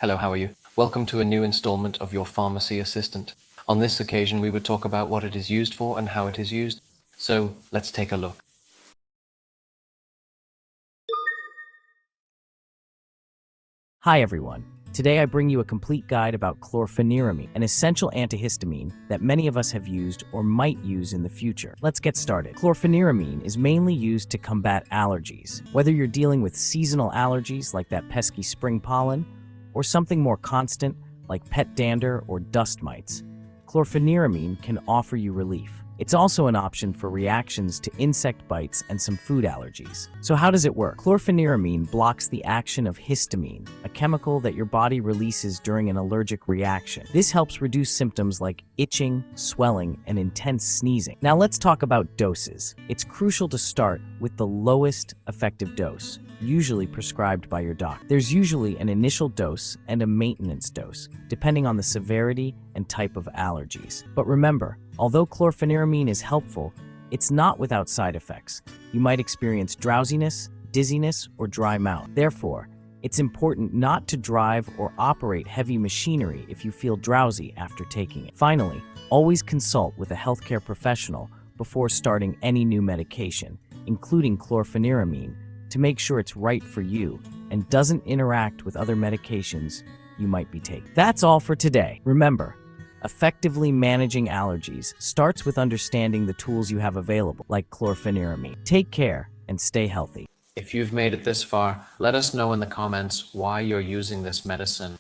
Hello, how are you? Welcome to a new installment of your Pharmacy Assistant. On this occasion, we would talk about what it is used for and how it is used. So, let's take a look. Hi everyone. Today I bring you a complete guide about chlorpheniramine, an essential antihistamine that many of us have used or might use in the future. Let's get started. Chlorpheniramine is mainly used to combat allergies. Whether you're dealing with seasonal allergies like that pesky spring pollen, or something more constant like pet dander or dust mites, chlorpheniramine can offer you relief. It's also an option for reactions to insect bites and some food allergies. So how does it work? Chlorpheniramine blocks the action of histamine, a chemical that your body releases during an allergic reaction. This helps reduce symptoms like itching, swelling, and intense sneezing. Now let's talk about doses. It's crucial to start with the lowest effective dose, usually prescribed by your doctor. There's usually an initial dose and a maintenance dose, depending on the severity and type of allergies. But remember, although chlorpheniramine is helpful, it's not without side effects. You might experience drowsiness, dizziness, or dry mouth. Therefore, it's important not to drive or operate heavy machinery if you feel drowsy after taking it. Finally, always consult with a healthcare professional before starting any new medication, including chlorpheniramine, to make sure it's right for you and doesn't interact with other medications you might be taking. That's all for today. Remember, effectively managing allergies starts with understanding the tools you have available, like chlorpheniramine. Take care and stay healthy. If you've made it this far, let us know in the comments why you're using this medicine.